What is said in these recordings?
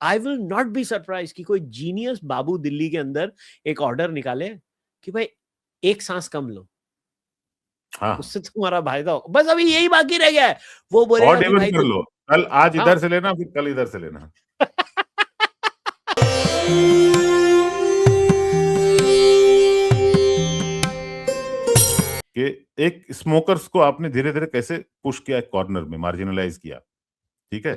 I will not be surprise कि कोई genius बाबू दिल्ली के अंदर एक ऑर्डर निकाले कि भाई एक सांस कम लो, हाँ उससे तुम्हारा फायदा हो। बस अभी यही बाकी रह गया है, वो बोलेगा ऑड कि इवन भाई कर लो, कल आज हाँ इधर से लेना फिर कल इधर से लेना। कि एक स्मोकर्स को आपने धीरे धीरे कैसे पुश किया, कॉर्नर में मार्जिनलाइज किया, ठीक है।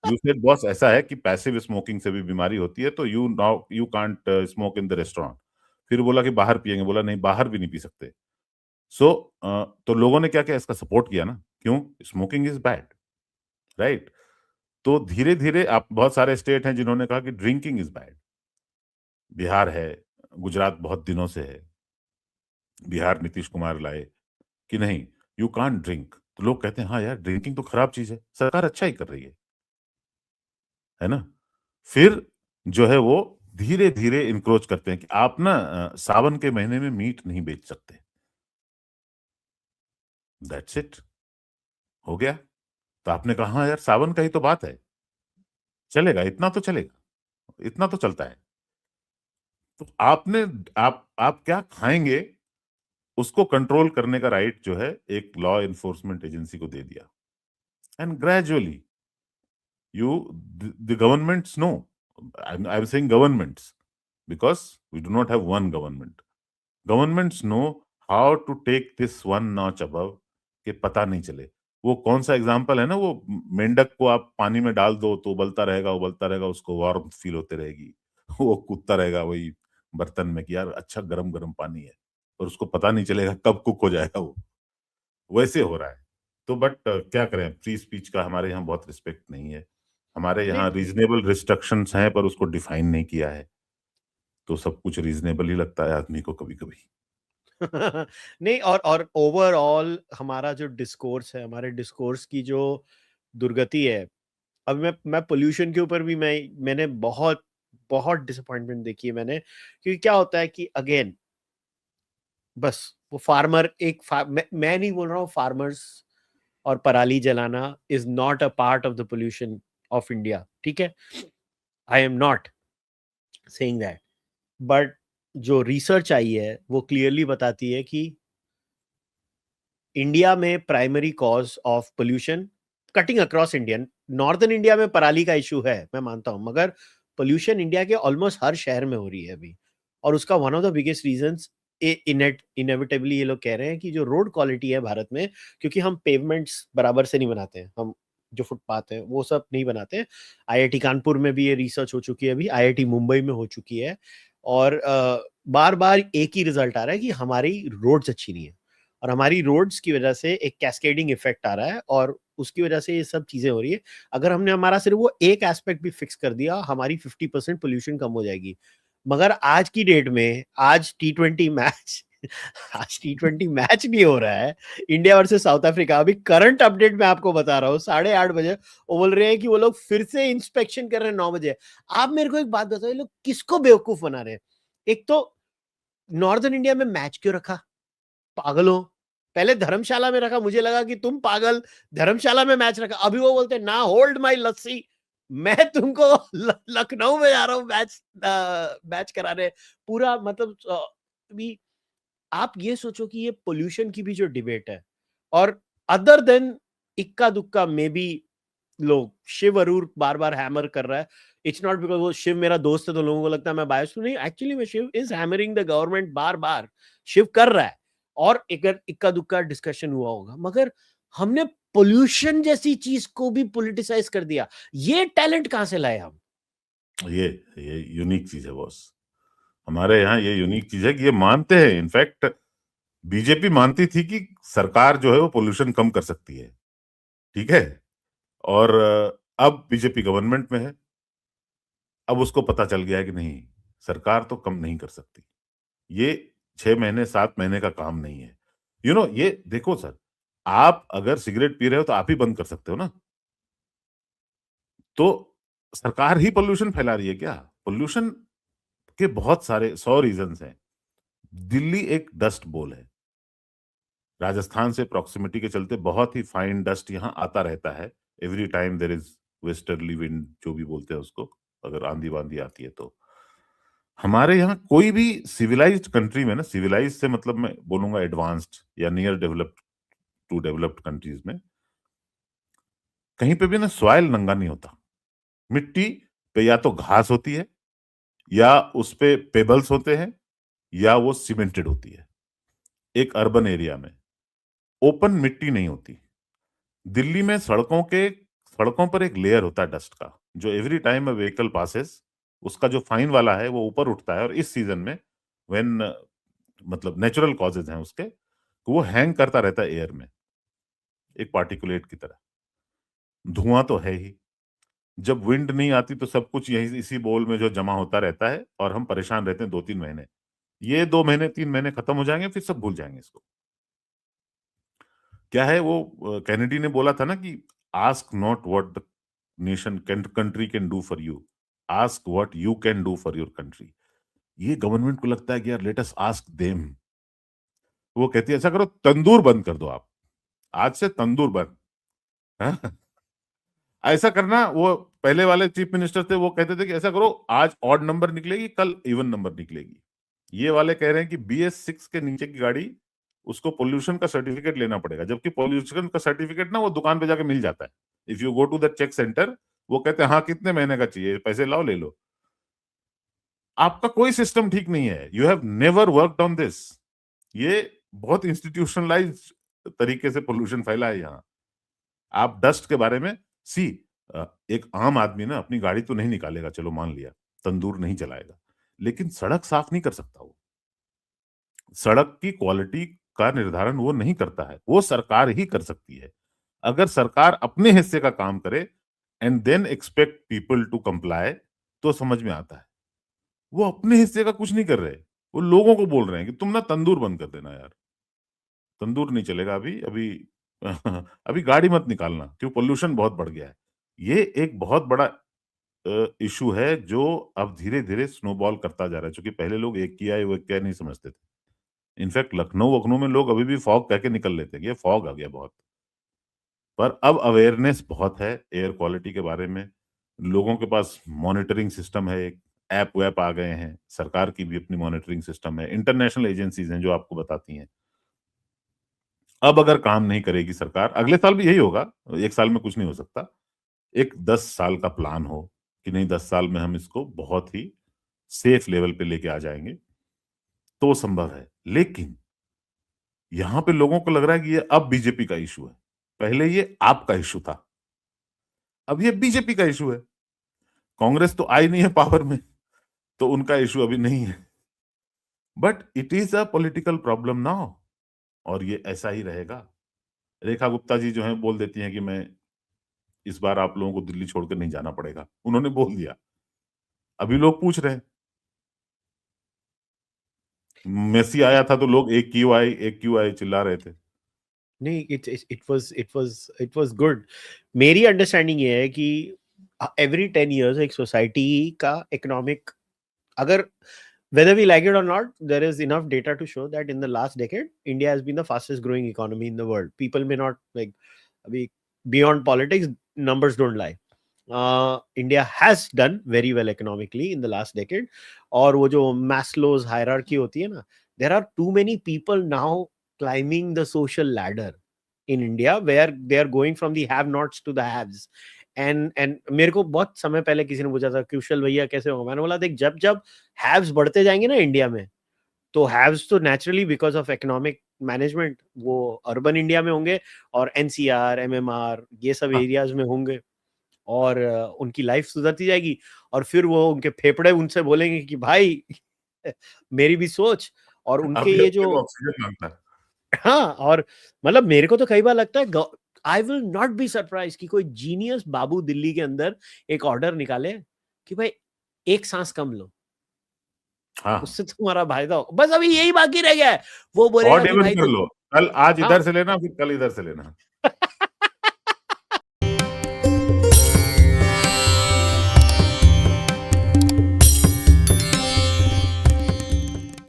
यू सेड बॉस ऐसा है कि पैसिव स्मोकिंग से भी बीमारी होती है, तो you now you can't smoke in the restaurant. फिर बोला कि बाहर पिएंगे, बोला नहीं बाहर भी नहीं पी सकते। सो तो लोगों ने क्या किया, इसका सपोर्ट किया ना, क्यों, स्मोकिंग इज बैड, राइट। तो धीरे धीरे आप, बहुत सारे स्टेट हैं जिन्होंने कहा कि ड्रिंकिंग इज बैड। बिहार है, गुजरात बहुत दिनों से है, बिहार नीतीश कुमार लाए कि नहीं यू कांट ड्रिंक, तो लोग कहते हैं हाँ यार ड्रिंकिंग तो खराब चीज है, सरकार अच्छा ही कर रही है ना। फिर जो है वो धीरे धीरे इंक्रोच करते हैं कि आप ना सावन के महीने में मीट नहीं बेच सकते, दैट्स इट, हो गया। तो आपने कहा हाँ यार सावन का ही तो बात है, चलेगा, इतना तो चलेगा, इतना तो चलता है। तो आपने, आप क्या खाएंगे उसको कंट्रोल करने का राइट जो है एक लॉ एनफोर्समेंट एजेंसी को दे दिया। And gradually you the governments know, I'm saying governments because we do not have one government, governments know how to take this one notch above, कि पता नहीं चले। वो कौन सा एग्जांपल है ना, वो मेंढक को आप पानी में डाल दो तो उबलता रहेगा, उसको वार्म फील होते रहेगी वो कूदता रहेगा वही बर्तन में कि यार अच्छा गरम गरम पानी है, और उसको पता नहीं चलेगा कब कुक हो जाएगा वो। वैसे हो रहा है। तो बट क्या करें, फ्री स्पीच का हमारे यहाँ बहुत रिस्पेक्ट नहीं है। हमारे नहीं यहाँ रीजनेबल रिस्ट्रिक्शंस हैं पर उसको डिफाइन नहीं किया है, तो सब कुछ रीजनेबल ही लगता है आदमी को कभी कभी। नहीं, और ओवरऑल हमारा जो डिस्कोर्स है, हमारे डिस्कोर्स की जो दुर्गति है, अब मैं पोल्यूशन के ऊपर भी मैंने बहुत बहुत डिसअपॉइंटमेंट देखी है मैंने, क्योंकि क्या होता है कि अगेन बस वो फार्मर मैं नहीं बोल रहा हूँ फार्मर्स और पराली जलाना is not a part of the pollution of India, ठीक है, I am not saying that, but जो रिसर्च आई है वो क्लियरली बताती है कि इंडिया में primary cause of pollution cutting across Indian, northern India में पराली का इशू है मैं मानता हूं, मगर पोल्यूशन इंडिया के ऑलमोस्ट हर शहर में हो रही है अभी। और उसका one of the biggest reasons inevitably ये लोग कह रहे हैं कि जो रोड क्वालिटी है भारत में, क्योंकि हम पेवमेंट्स बराबर से नहीं बनाते हैं, हम जो फुटपाथ है वो सब नहीं बनाते हैं। आईआईटी कानपुर में भी ये रिसर्च हो चुकी है, अभी आईआईटी मुंबई में हो चुकी है, और बार बार एक ही रिजल्ट आ रहा है कि हमारी रोड्स अच्छी नहीं है, और हमारी रोड्स की वजह से एक कैस्केडिंग इफेक्ट आ रहा है, और उसकी वजह से ये सब चीजें हो रही है। अगर हमने हमारा सिर्फ वो एक एस्पेक्ट भी फिक्स कर दिया, हमारी 50% पोल्यूशन कम हो जाएगी। मगर आज की डेट में आज टी20 मैच आज टी20 मैच नहीं हो रहा है, इंडिया वर्सेस साउथ अफ्रीका। अभी करंट अपडेट मैं आपको बता रहा हूँ, 8:30 बजे वो बोल रहे हैं कि वो लोग फिर से इंस्पेक्शन कर रहे हैं 9 बजे। आप मेरे को एक बात बताओ, ये लोग किसको बेवकूफ बना रहे हैं? एक तो नॉर्दर्न इंडिया में मैच क्यों रखा, पागलों? पहले धर्मशाला में रखा, मुझे लगा कि तुम पागल, धर्मशाला में मैच रखा, अभी वो बोलते ना होल्ड माई लस्सी, मैं तुमको लखनऊ में जा रहा हूं मैच कराने। पूरा मतलब अभी आप ये सोचो कि ये पोल्यूशन की भी जो डिबेट है, और अदर देन इक्का दुक्का में भी लोग, शिव अरूर बार बार हैमर कर रहा है, इट्स नॉट बिकॉज वो शिव मेरा दोस्त है तो लोगों को लगता है मैं बायस हूं, नहीं, एक्चुअली में Shiv is hammering the government, बार बार शिव कर रहा है, और एक इक्का दुक्का डिस्कशन हुआ होगा, मगर हमने पोल्यूशन जैसी चीज को भी पॉलिटिसाइज कर दिया। ये टैलेंट कहां से लाए हम? ये यूनिक चीज है बॉस, हमारे यहाँ ये यूनिक चीज है कि ये मानते हैं। इनफैक्ट बीजेपी मानती थी कि सरकार जो है वो पोल्यूशन कम कर सकती है, ठीक है, और अब बीजेपी गवर्नमेंट में है, अब उसको पता चल गया है कि नहीं, सरकार तो कम नहीं कर सकती, ये 6 महीने 7 महीने का काम नहीं है। ये देखो सर, आप अगर सिगरेट पी रहे हो तो आप ही बंद कर सकते हो ना, तो सरकार ही पोल्यूशन फैला रही है क्या? पोल्यूशन के बहुत सारे 100 रीजंस हैं। दिल्ली एक डस्ट बोल है, राजस्थान से प्रॉक्सिमिटी के चलते बहुत ही फाइन डस्ट यहाँ आता रहता है, every time there is westerly wind जो भी बोलते हैं उसको, अगर आंधी वांधी आती है तो। हमारे यहाँ कोई भी सिविलाइज्ड कंट्री में ना, सिविलाइज्ड से मतलब मैं बोलूंगा एडवांस्ड या near developed to developed countries में, कहीं पे भी ना सॉइल नंगा नहीं होता। मिट्टी पे या तो घास होती है, या उस पे पेबल्स होते हैं, या वो सीमेंटेड होती है। एक अर्बन एरिया में ओपन मिट्टी नहीं होती। दिल्ली में सड़कों पर एक लेयर होता है डस्ट का, जो every time a vehicle passes, उसका जो फाइन वाला है वो ऊपर उठता है, और इस सीजन में व्हेन मतलब नेचुरल कॉजेज हैं उसके, तो वो हैंग करता रहता है एयर में, एक पार्टिकुलेट की तरह। धुआं तो है ही। जब विंड नहीं आती तो सब कुछ यही इसी बोल में जो जमा होता रहता है, और हम परेशान रहते हैं 2-3 महीने। ये 2 महीने 3 महीने खत्म हो जाएंगे, फिर सब भूल जाएंगे इसको। क्या है वो, कैनेडी ने बोला था ना कि ask not what the nation country can do for you, ask what you can do for your country. ये गवर्नमेंट को लगता है कि यार लेट अस आस्क देम। वो कहती है ऐसा करो, तंदूर बंद कर दो आप, आज से तंदूर बंद। हाँ? ऐसा करना। वो पहले वाले चीफ मिनिस्टर थे, वो कहते थे कि ऐसा करो, आज ऑड नंबर निकलेगी, कल इवन नंबर निकलेगी। ये वाले कह रहे हैं कि BS6 के नीचे की गाड़ी, उसको पोल्यूशन का सर्टिफिकेट लेना पड़ेगा, जबकि पोल्यूशन का सर्टिफिकेट ना वो दुकान पे जाके मिल जाता है। If you go to the check centre, वो कहते हैं हाँ कितने महीने का चाहिए, पैसे लाओ ले लो। आपका कोई सिस्टम ठीक नहीं है। You have never worked on this. ये बहुत इंस्टीट्यूशनलाइज तरीके से पोल्यूशन फैला है यहाँ। आप डस्ट के बारे में, सी, एक आम आदमी ना अपनी गाड़ी तो नहीं निकालेगा, चलो मान लिया, तंदूर नहीं जलाएगा, लेकिन सड़क साफ नहीं कर सकता वो। सड़क की क्वालिटी का निर्धारण वो नहीं करता है, वो सरकार ही कर सकती है। अगर सरकार अपने हिस्से का काम करे and then expect people to comply, तो समझ में आता है। वो अपने हिस्से का कुछ नहीं कर रहे, वो लोगों को बोल रहे हैं कि तुम ना तंदूर बंद कर देना यार, तंदूर नहीं चलेगा अभी अभी। अभी गाड़ी मत निकालना, क्यों, पोल्यूशन बहुत बढ़ गया है। ये एक बहुत बड़ा इशू है, जो अब धीरे धीरे स्नोबॉल करता जा रहा है, क्योंकि पहले लोग एक किया है वो एक किया नहीं समझते थे। इनफैक्ट लखनऊ वखनऊ में लोग अभी भी फॉग कह के निकल लेते हैं, ये फॉग आ गया बहुत। पर अब अवेयरनेस बहुत है एयर क्वालिटी के बारे में। लोगों के पास मॉनिटरिंग सिस्टम है, एक ऐप वैप आ गए हैं, सरकार की भी अपनी मॉनिटरिंग सिस्टम है, इंटरनेशनल एजेंसीज हैं जो आपको बताती हैं। अब अगर काम नहीं करेगी सरकार, अगले साल भी यही होगा, एक साल में कुछ नहीं हो सकता। एक 10 साल का प्लान हो कि नहीं 10 साल में हम इसको बहुत ही सेफ लेवल पे लेके आ जाएंगे, तो संभव है। लेकिन यहां पे लोगों को लग रहा है कि ये अब बीजेपी का इशू है, पहले ये आपका इशू था, अब ये बीजेपी का इशू है। कांग्रेस तो आई नहीं है पावर में, तो उनका इशू अभी नहीं है। But it is a political problem now, और ये ऐसा ही रहेगा। रेखा गुप्ता जी जो है बोल देती हैं कि मैं, इस बार आप लोगों को दिल्ली छोड़कर नहीं जाना पड़ेगा, उन्होंने बोल दिया। अभी लोग पूछ रहे हैं, मेसी आया था तो लोग एक क्यू आई चिल्ला रहे थे। नहीं, इट वाज गुड। मेरी अंडरस्टैंडिंग ये है कि एवरी 10 years एक सोसाइटी का इकोनॉमिक, अगर whether we like it or not, there is enough data to show that in the last decade, India has been the fastest growing economy in the world. People may not like, abhi, beyond politics, numbers don't lie. India has done very well economically in the last decade. और वो जो Maslow's hierarchy होती है ना, there are too many people now climbing the social ladder in India where they are going from the have-nots to the haves. And मेरे को बहुत समय पहले किसी ने पूछा था कुशल भैया कैसे होगा, मैंने बोला देख, जब जब हैव्स बढ़ते जाएंगे ना इंडिया में, तो हैव्स तो naturally because of economic management वो अर्बन इंडिया में होंगे, और एनसीआर एमएमआर ये सब हाँ, एरियाज में होंगे, और उनकी लाइफ सुधरती जाएगी, और फिर वो उनके फेफड़े उनसे बोलेंगे कि भाई मेरी भी सोच। और उनके अभी ये अपने जो, को ऑक्सीजन मांगता है। हाँ, और मतलब मेरे को तो कई बार लगता है, I will not be surprise कि कोई जीनियस बाबू दिल्ली के अंदर एक ऑर्डर निकाले कि भाई एक सांस कम लो, हाँ, उससे तुम्हारा फायदा हो। बस अभी यही बाकी रह गया है, वो बोलेगा ऑड कि इवन भाई कर तुम, लो, कल आज हाँ, इधर से लेना, फिर कल इधर से लेना।